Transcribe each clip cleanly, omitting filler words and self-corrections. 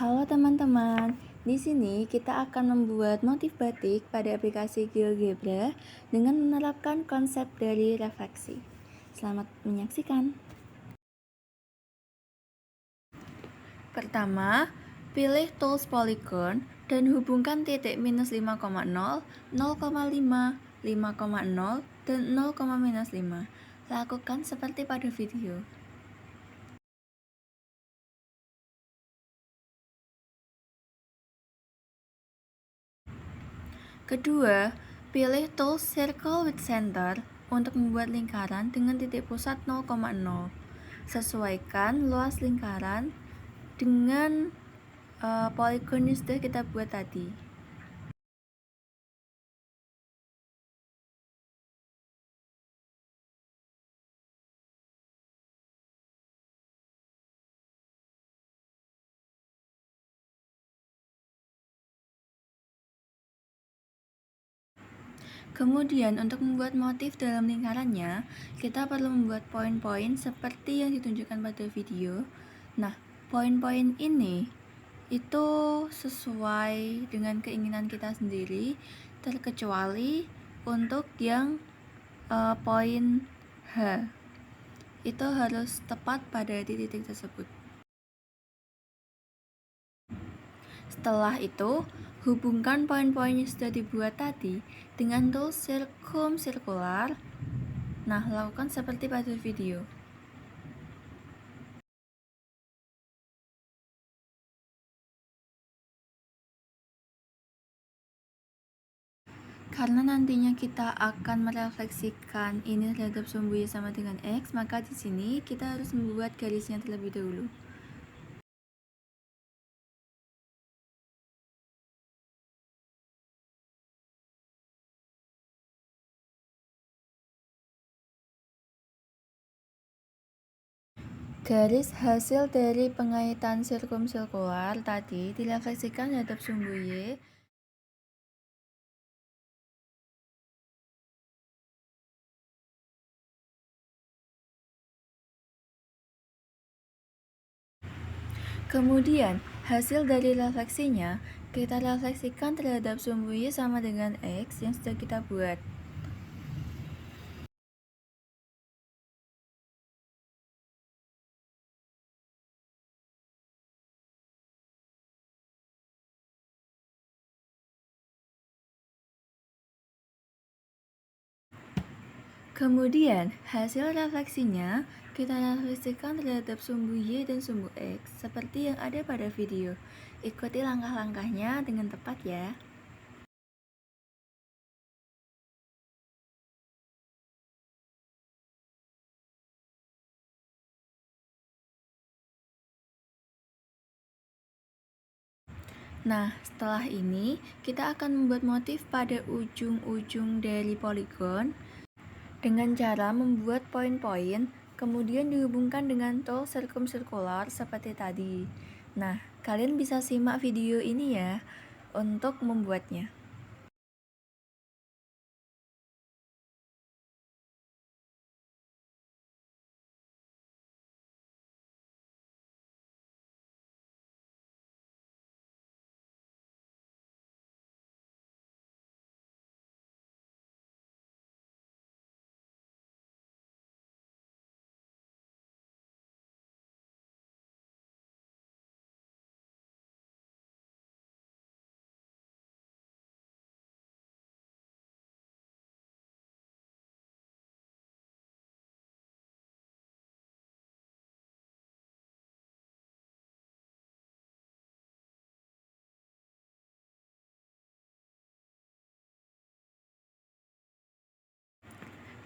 Halo teman-teman, di sini kita akan membuat motif batik pada aplikasi GeoGebra dengan menerapkan konsep dari refleksi. Selamat menyaksikan. Pertama, pilih tools polygon dan hubungkan titik minus 5,0, 0,5, 5,0, dan 0,-5. Lakukan seperti pada video. Kedua, pilih tool Circle with Center untuk membuat lingkaran dengan titik pusat 0,0. Sesuaikan luas lingkaran dengan poligon yang sudah kita buat tadi. Kemudian untuk membuat motif dalam lingkarannya, kita perlu membuat poin-poin seperti yang ditunjukkan pada video. Nah, poin-poin ini itu sesuai dengan keinginan kita sendiri, terkecuali untuk yang poin H. Itu harus tepat pada titik tersebut. Setelah itu, hubungkan poin-poin yang sudah dibuat tadi dengan tool circumcircular. Nah, lakukan seperti pada video. Karena nantinya kita akan merefleksikan ini terhadap sumbu Y sama dengan X, maka di sini kita harus membuat garisnya terlebih dahulu. Garis hasil dari pengaitan sirkumsirkular tadi direfleksikan terhadap sumbu Y. Kemudian, hasil dari refleksinya kita refleksikan terhadap sumbu Y sama dengan X yang sudah kita buat. Kemudian, hasil refleksinya kita refleksikan terhadap sumbu Y dan sumbu X seperti yang ada pada video. Ikuti langkah-langkahnya dengan tepat ya. Nah, setelah ini kita akan membuat motif pada ujung-ujung dari poligon dengan cara membuat poin-poin, kemudian dihubungkan dengan tool circumcircular seperti tadi. Nah, kalian bisa simak video ini ya untuk membuatnya.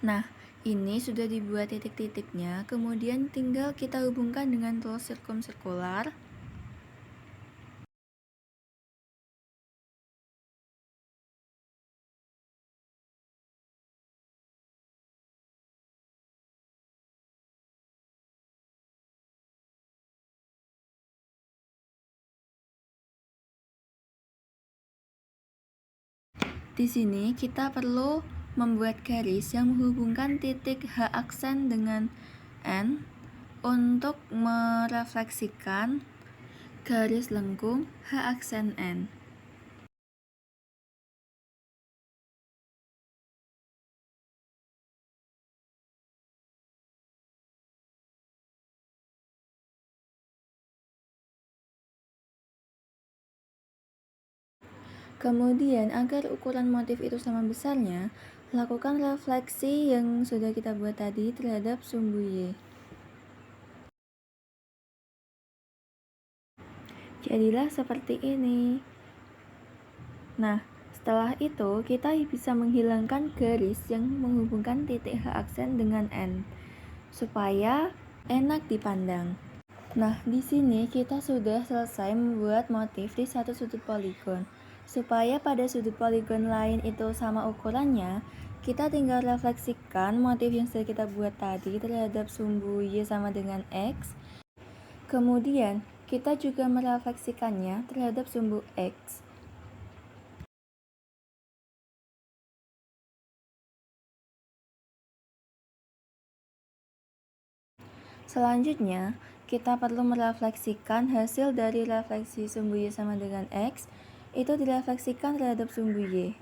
Nah, ini sudah dibuat titik-titiknya, kemudian tinggal kita hubungkan dengan tool circumcircular. Di sini kita perlu membuat garis yang menghubungkan titik H aksen dengan N untuk merefleksikan garis lengkung H aksen N. Kemudian, agar ukuran motif itu sama besarnya, lakukan refleksi yang sudah kita buat tadi terhadap sumbu Y. Jadilah seperti ini. Nah, setelah itu kita bisa menghilangkan garis yang menghubungkan titik H aksen dengan N, supaya enak dipandang. Nah, di sini kita sudah selesai membuat motif di satu sudut poligon. Supaya pada sudut poligon lain itu sama ukurannya, kita tinggal refleksikan motif yang sudah kita buat tadi terhadap sumbu Y sama dengan X. Kemudian, kita juga merefleksikannya terhadap sumbu X. Selanjutnya, kita perlu merefleksikan hasil dari refleksi sumbu Y sama dengan X, itu direfleksikan terhadap sumbu Y.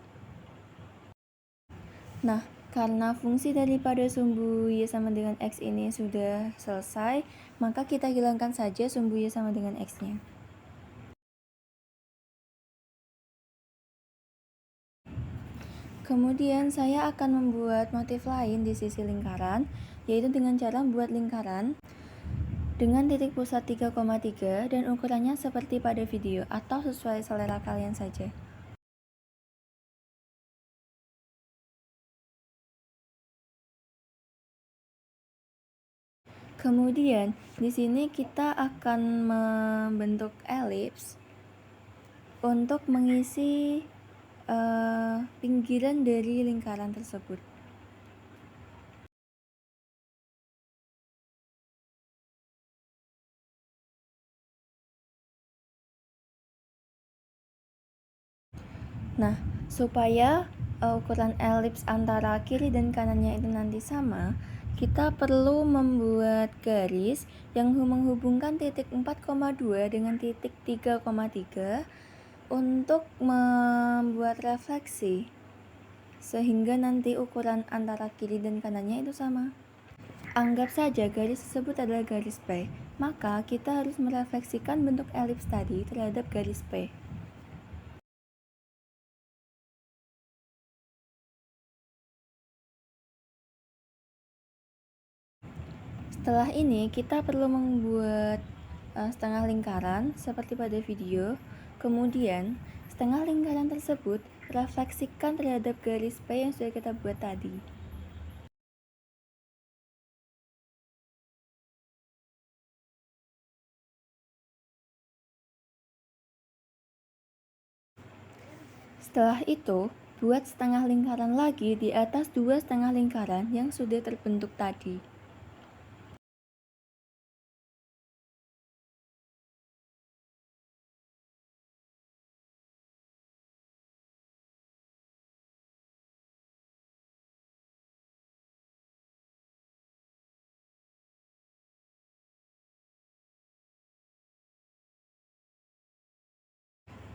Nah, karena fungsi daripada sumbu Y sama dengan X ini sudah selesai, maka kita hilangkan saja sumbu Y sama dengan X-nya. Kemudian saya akan membuat motif lain di sisi lingkaran, yaitu dengan cara membuat lingkaran dengan titik pusat 3,3 dan ukurannya seperti pada video atau sesuai selera kalian saja. Kemudian di sini kita akan membentuk elips untuk mengisi pinggiran dari lingkaran tersebut. Nah, supaya ukuran elips antara kiri dan kanannya itu nanti sama, kita perlu membuat garis yang menghubungkan titik 4,2 dengan titik 3,3 untuk membuat refleksi, sehingga nanti ukuran antara kiri dan kanannya itu sama. Anggap saja garis tersebut adalah garis P, maka kita harus merefleksikan bentuk elips tadi terhadap garis P. Setelah ini kita perlu membuat setengah lingkaran seperti pada video. Kemudian setengah lingkaran tersebut refleksikan terhadap garis P yang sudah kita buat tadi. Setelah itu, buat setengah lingkaran lagi di atas dua setengah lingkaran yang sudah terbentuk tadi.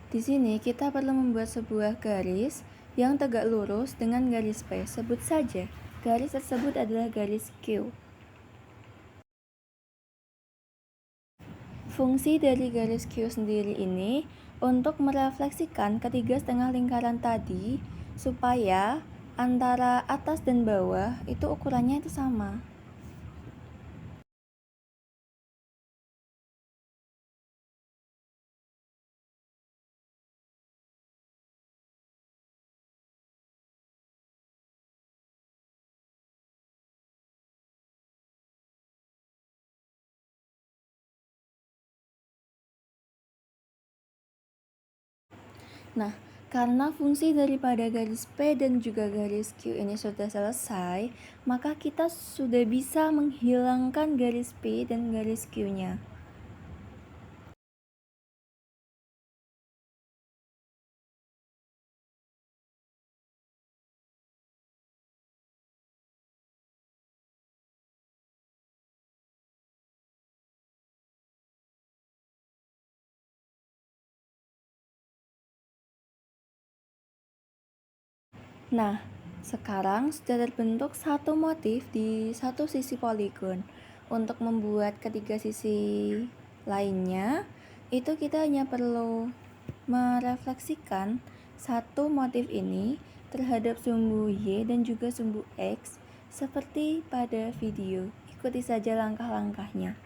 Di sini kita perlu membuat sebuah garis yang tegak lurus dengan garis P. Sebut saja garis tersebut adalah garis Q. Fungsi dari garis Q sendiri ini untuk merefleksikan ketiga setengah lingkaran tadi supaya antara atas dan bawah itu ukurannya itu sama. Nah, karena fungsi daripada garis P dan juga garis Q ini sudah selesai, maka kita sudah bisa menghilangkan garis P dan garis Q-nya. Nah, sekarang sudah terbentuk satu motif di satu sisi poligon. Untuk membuat ketiga sisi lainnya, itu kita hanya perlu merefleksikan satu motif ini terhadap sumbu Y dan juga sumbu X seperti pada video. Ikuti saja langkah-langkahnya.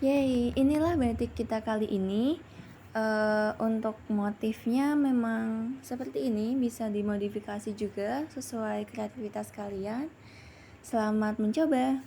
Yeay, inilah batik kita kali ini. Untuk motifnya memang seperti ini, bisa dimodifikasi juga sesuai kreativitas kalian. Selamat mencoba.